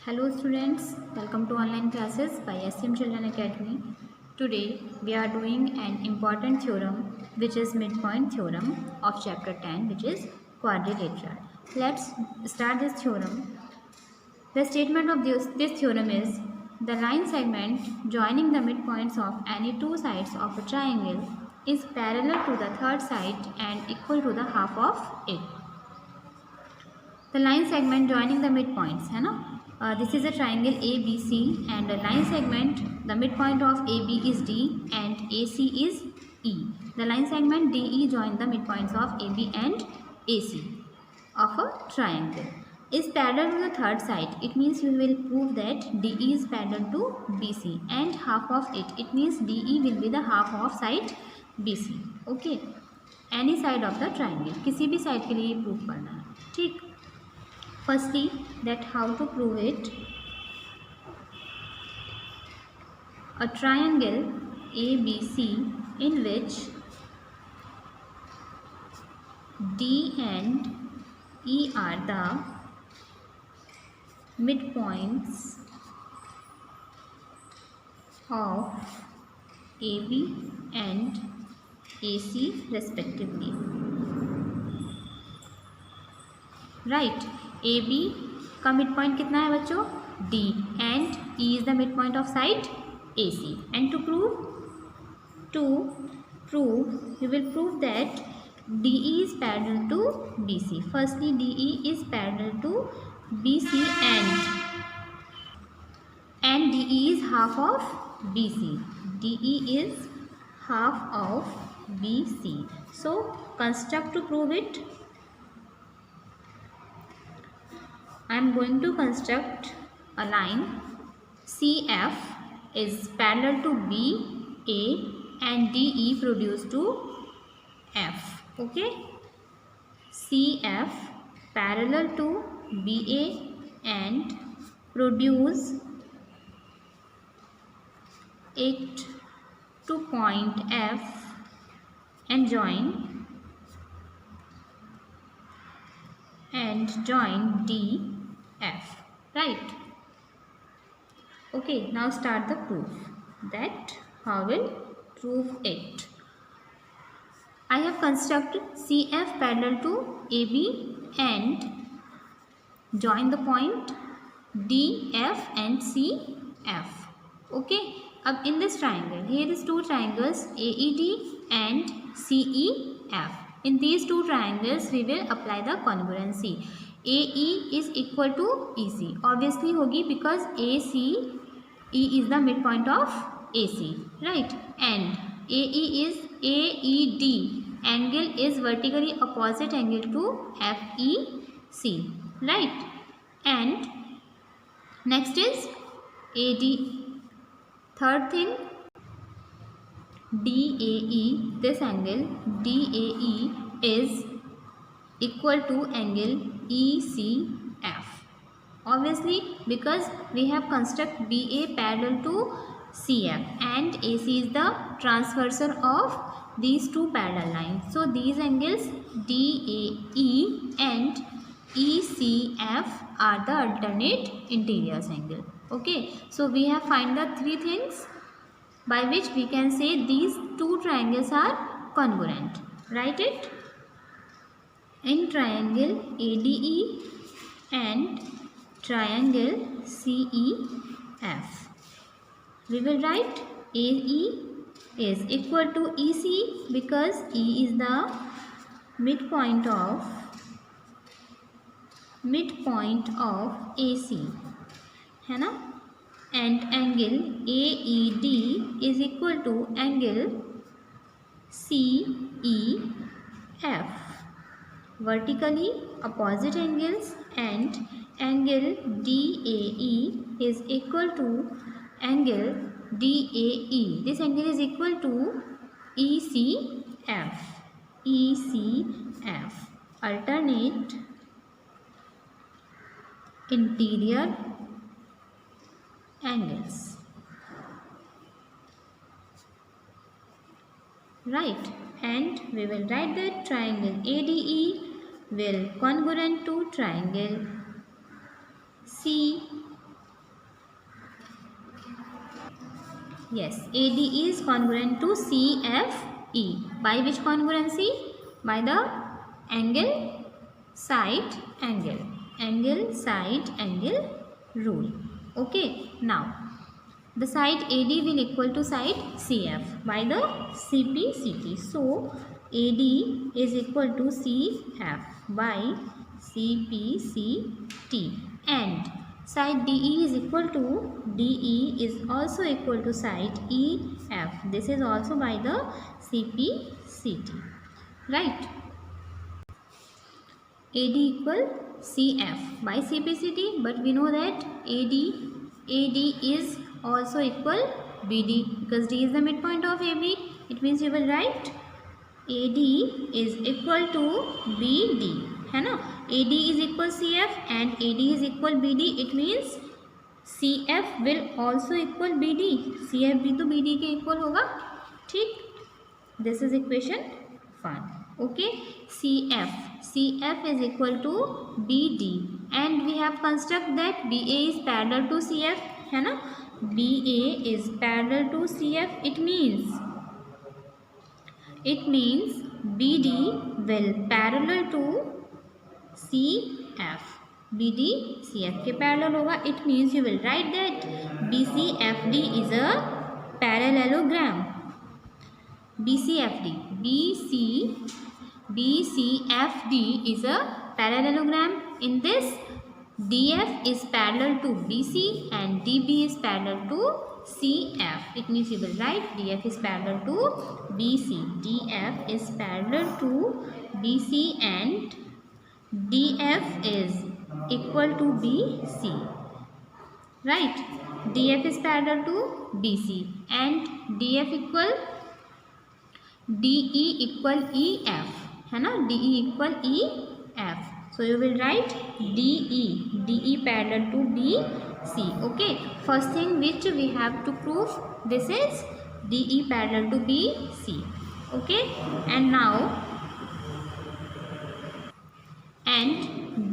Hello students, welcome to online classes by SCM Children Academy. Today we are doing an important theorem which is midpoint theorem of chapter 10 which is quadrilateral. Let's start this theorem. The statement of this theorem is the line segment joining the midpoints of any two sides of a triangle is parallel to the third side and equal to the half of it. The line segment joining the midpoints है ना. This is a triangle ABC and the line segment, the midpoint of AB is D and AC is E. The line segment DE join the midpoints of AB and AC of a triangle is parallel to the third side. It means we will prove that DE is parallel to BC and half of it. It means DE will be the half of side BC. Okay. Any side of the triangle. किसी भी side के लिए prove करना है. ठीक. Firstly, that how to prove it. A triangle ABC in which D and E are the midpoints of AB and AC respectively. Right. AB का midpoint कितना है बच्चों? D and E is the midpoint of side AC. And to prove we will prove that DE is parallel to BC. Firstly, DE is parallel to BC and DE is half of BC. DE is half of BC. So construct to prove it. I am going to construct a line CF is parallel to BA and DE produce to F. Okay. CF parallel to BA and produce it to point F and join D F. Right. Okay, now start the proof. That how will prove it. I have constructed CF parallel to AB and join the point DF and CF. Okay. अब in this triangle, here is two triangles AED and CEF. In these two triangles, we will apply the congruency. AE is equal to EC. Obviously होगी because E is the midpoint of AC, right? And AE is AED. Angle is vertically opposite angle to FEC, right? And next is AD. Third thing, DAE. This angle DAE is equal to angle ECF. Obviously because we have construct BA parallel to CF and AC is the transversal of these two parallel lines. So these angles DAE and ECF are the alternate interiors angle. Okay. So we have find the three things by which we can say these two triangles are congruent. Write it. In triangle ADE and triangle CEF, we will write AE is equal to EC because E is the midpoint of AC, है ना? And angle AED is equal to angle CEF. Vertically opposite angles, and angle DAE is equal to angle DAE. This angle is equal to ECF. Alternate interior angles. Right. And we will write that triangle ADE will congruent to triangle CEF. Yes, ADE is congruent to CFE. By which congruency? By the angle side angle. Angle side angle rule. Okay, now the side AD will equal to side CF by the CPCT. So AD is equal to CF by CPCT, and side DE is equal to DE is also equal to side EF. This is also by the CPCT, right? AD equal CF by CPCT, but we know that AD is also equal BD because D is the midpoint of AB. It means you will write AD is equal to BD, है ना? AD is equal CF and AD is equal BD. It means CF will also equal BD. CF भी तो BD के equal होगा, ठीक? This is equation 1. Okay, CF is equal to BD, and we have construct that BA is parallel to CF, है ना? BA is parallel to CF. It means BD will parallel to CF. BD CF के parallel होगा. It means you will write that BCFD is a parallelogram. BCFD is a parallelogram. In this, DF is parallel to BC and DB is parallel to CF. It means you will write DF is parallel to BC. DF is parallel to BC and DF is equal to BC. Right? DF is parallel to BC and DF equal DE equal EF, है ना? DE equal EF. So you will write DE parallel to BC. Okay. First thing which we have to prove, this is DE parallel to BC. Okay. And now, and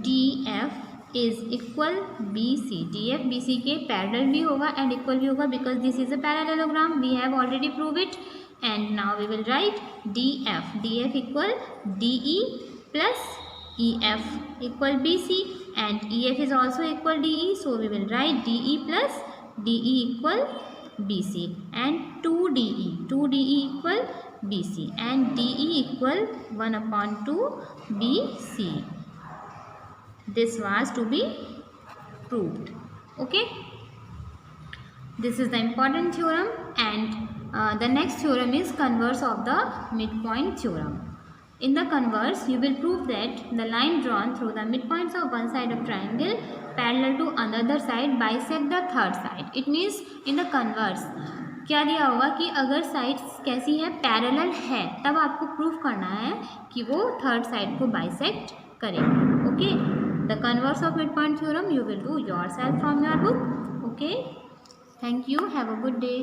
DF is equal BC. DF BC के parallel भी होगा and equal भी होगा because this is a parallelogram. We have already proved it. And now we will write DF equal DE plus EF equal BC, and EF is also equal DE, so we will write DE plus DE equal BC, and 2DE equal BC, and DE equal 1/2 BC. This was to be proved. Okay, this is the important theorem, and the next theorem is converse of the midpoint theorem. In the converse, you will prove that the line drawn through the midpoints of one side of triangle parallel to another side bisect the third side. It means in the converse क्या दिया होगा कि अगर sides कैसी है, parallel है, तब आपको प्रूफ करना है कि वो थर्ड साइड को बाइसेक्ट करेंगे. Okay, the converse of mid point theorem you will do yourself from your book. Okay, thank you, have a good day.